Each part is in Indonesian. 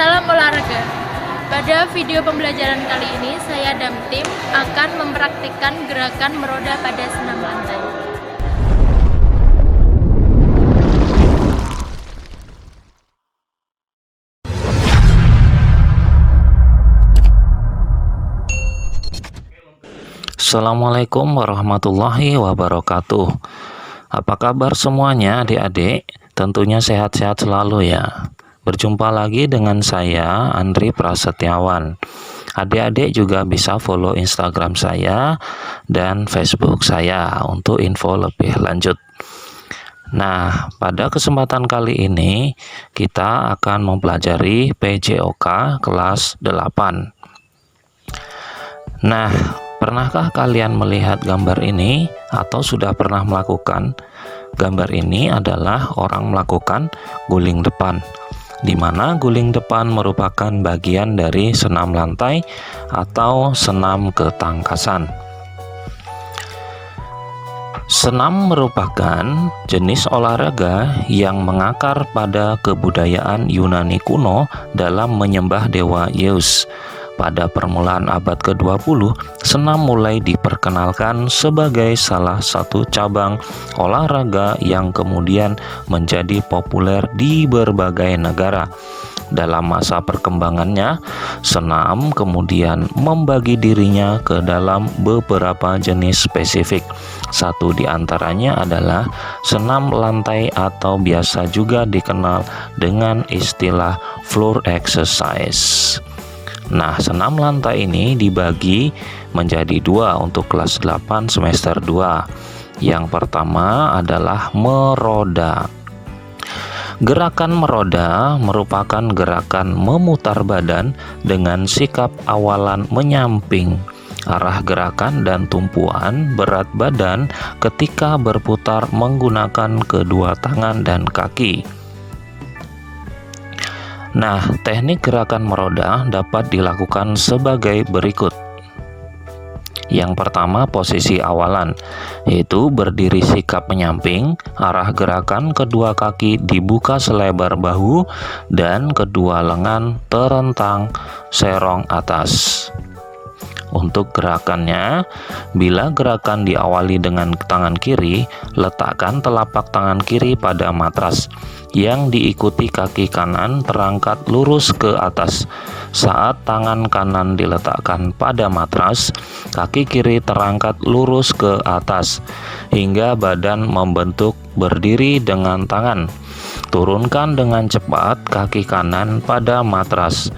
Salam olahraga. Pada video pembelajaran kali ini, saya dan tim akan mempraktikkan gerakan meroda pada senam lantai. Assalamualaikum warahmatullahi wabarakatuh. Apa kabar semuanya adik-adik? Tentunya sehat-sehat selalu ya. Berjumpa lagi dengan saya, Andri Prasetyawan. Adik-adik juga bisa follow Instagram saya dan Facebook saya untuk info lebih lanjut. Nah, pada kesempatan kali ini kita akan mempelajari PJOK kelas 8. Nah, pernahkah kalian melihat gambar ini atau sudah pernah melakukan? Gambar ini adalah orang melakukan guling depan, di mana guling depan merupakan bagian dari senam lantai atau senam ketangkasan. Senam merupakan jenis olahraga yang mengakar pada kebudayaan Yunani kuno dalam menyembah dewa Zeus. Pada permulaan abad ke-20, senam mulai diperkenalkan sebagai salah satu cabang olahraga yang kemudian menjadi populer di berbagai negara. Dalam masa perkembangannya, senam kemudian membagi dirinya ke dalam beberapa jenis spesifik. Satu di antaranya adalah senam lantai atau biasa juga dikenal dengan istilah floor exercise. Nah, senam lantai ini dibagi menjadi dua untuk kelas 8 semester 2. Yang pertama adalah meroda. Gerakan meroda merupakan gerakan memutar badan dengan sikap awalan menyamping. Arah gerakan dan tumpuan berat badan ketika berputar menggunakan kedua tangan dan kaki. Nah, teknik gerakan meroda dapat dilakukan sebagai berikut. Yang pertama, posisi awalan, yaitu berdiri sikap menyamping, arah gerakan kedua kaki dibuka selebar bahu, dan kedua lengan terentang serong atas. Untuk gerakannya, bila gerakan diawali dengan tangan kiri, letakkan telapak tangan kiri pada matras, yang diikuti kaki kanan terangkat lurus ke atas. Saat tangan kanan diletakkan pada matras, kaki kiri terangkat lurus ke atas, hingga badan membentuk berdiri dengan tangan. Turunkan dengan cepat kaki kanan pada matras.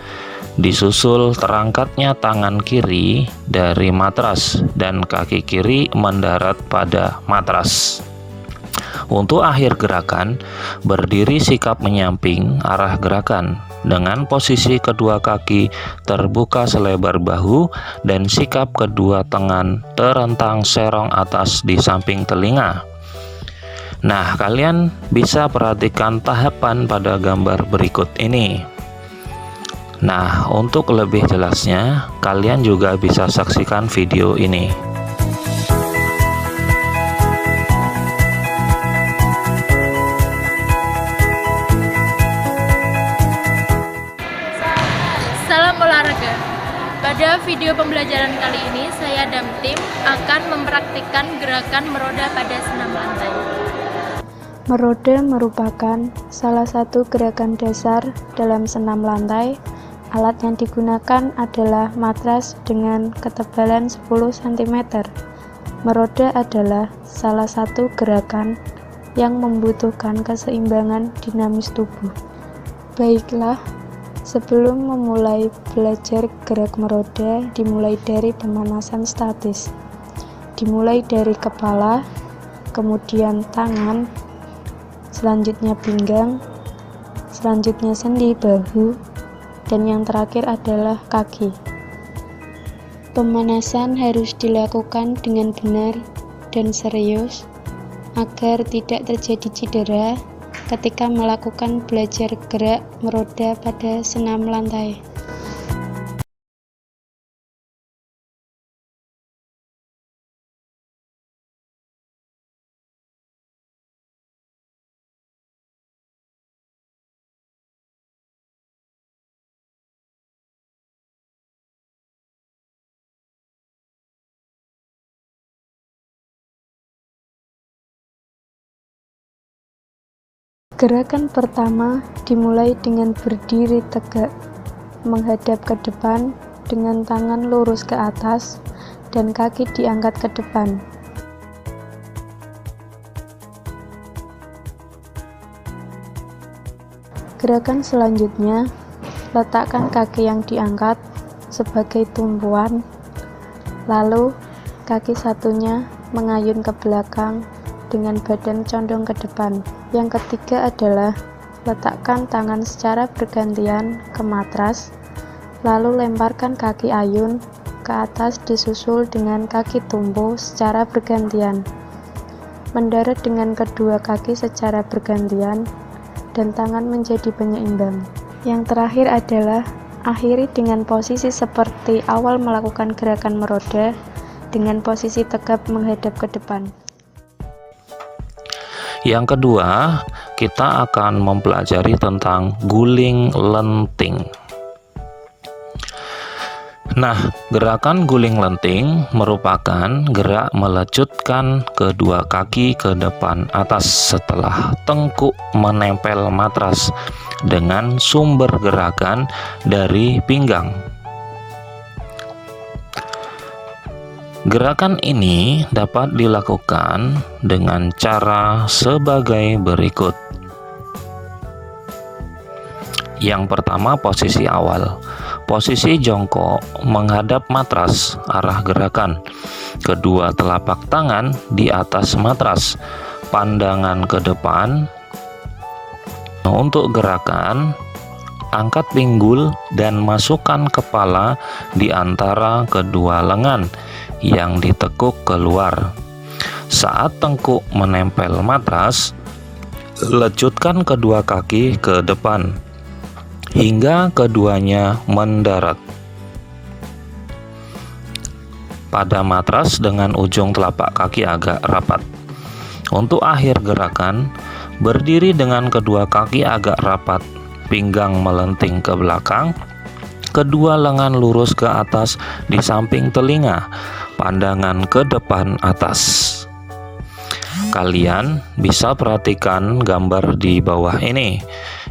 Disusul terangkatnya tangan kiri dari matras dan kaki kiri mendarat pada matras. Untuk akhir gerakan, berdiri sikap menyamping arah gerakan dengan posisi kedua kaki terbuka selebar bahu dan sikap kedua tangan terentang serong atas di samping telinga. Nah, kalian bisa perhatikan tahapan pada gambar berikut ini. Nah, untuk lebih jelasnya, kalian juga bisa saksikan video ini. Salam olahraga. Pada video pembelajaran kali ini, saya dan tim akan mempraktikkan gerakan meroda pada senam lantai. Meroda merupakan salah satu gerakan dasar dalam senam lantai. Alat yang digunakan adalah matras dengan ketebalan 10 cm. Meroda adalah salah satu gerakan yang membutuhkan keseimbangan dinamis tubuh. Baiklah, sebelum memulai belajar gerak meroda, dimulai dari pemanasan statis. Dimulai dari kepala, kemudian tangan, selanjutnya pinggang, selanjutnya sendi bahu, dan yang terakhir adalah kaki. Pemanasan harus dilakukan dengan benar dan serius agar tidak terjadi cedera ketika melakukan belajar gerak meroda pada senam lantai. Gerakan pertama dimulai dengan berdiri tegak, menghadap ke depan dengan tangan lurus ke atas dan kaki diangkat ke depan. Gerakan selanjutnya, letakkan kaki yang diangkat sebagai tumpuan, lalu kaki satunya mengayun ke belakang dengan badan condong ke depan. Yang ketiga adalah letakkan tangan secara bergantian ke matras, lalu lemparkan kaki ayun ke atas disusul dengan kaki tumpu secara bergantian. Mendarat dengan kedua kaki secara bergantian dan tangan menjadi penyeimbang. Yang terakhir adalah akhiri dengan posisi seperti awal melakukan gerakan meroda dengan posisi tegap menghadap ke depan. Yang kedua, kita akan mempelajari tentang guling lenting. Nah, gerakan guling lenting merupakan gerak melecutkan kedua kaki ke depan atas setelah tengkuk menempel matras dengan sumber gerakan dari pinggang. Gerakan ini dapat dilakukan dengan cara sebagai berikut. Yang pertama, posisi awal. Posisi jongkok menghadap matras, arah gerakan. Kedua telapak tangan di atas matras, pandangan ke depan. Untuk gerakan, angkat pinggul dan masukkan kepala di antara kedua lengan yang ditekuk keluar. Saat tengkuk menempel matras, lecutkan kedua kaki ke depan hingga keduanya mendarat pada matras dengan ujung telapak kaki agak rapat. Untuk akhir gerakan, berdiri dengan kedua kaki agak rapat, pinggang melenting ke belakang, kedua lengan lurus ke atas di samping telinga, pandangan ke depan atas. Kalian bisa perhatikan gambar di bawah ini.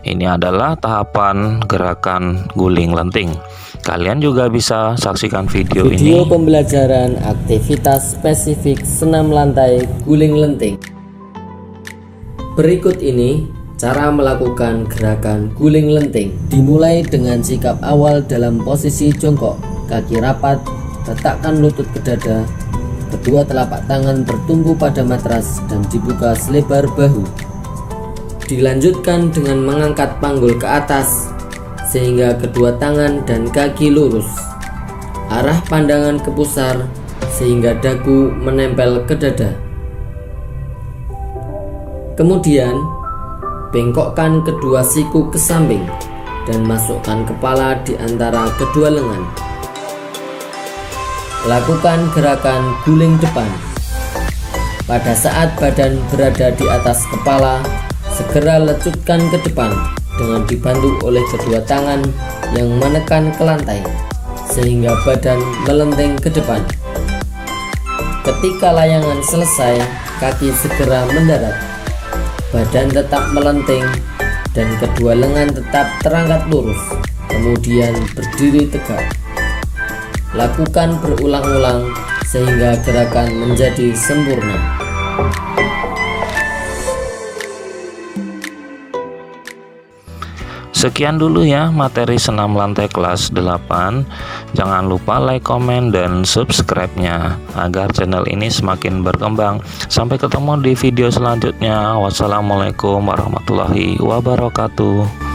Ini adalah tahapan gerakan guling lenting. Kalian juga bisa saksikan video ini. Pembelajaran aktivitas spesifik senam lantai guling lenting. Berikut ini cara melakukan gerakan guling lenting. Dimulai dengan sikap awal dalam posisi jongkok, kaki rapat, letakkan lutut ke dada, kedua telapak tangan bertumpu pada matras dan dibuka selebar bahu. Dilanjutkan dengan mengangkat panggul ke atas sehingga kedua tangan dan kaki lurus. Arah pandangan ke pusar sehingga dagu menempel ke dada. Kemudian bengkokkan kedua siku ke samping dan masukkan kepala di antara kedua lengan. Lakukan gerakan guling depan. Pada saat badan berada di atas kepala, segera lecutkan ke depan dengan dibantu oleh kedua tangan yang menekan ke lantai sehingga badan melenting ke depan. Ketika layangan selesai, kaki segera mendarat, badan tetap melenting dan kedua lengan tetap terangkat lurus, kemudian berdiri tegak. Lakukan berulang-ulang sehingga gerakan menjadi sempurna. Sekian dulu ya materi senam lantai kelas 8. Jangan lupa like, komen, dan subscribe-nya agar channel ini semakin berkembang. Sampai ketemu di video selanjutnya. Wassalamualaikum warahmatullahi wabarakatuh.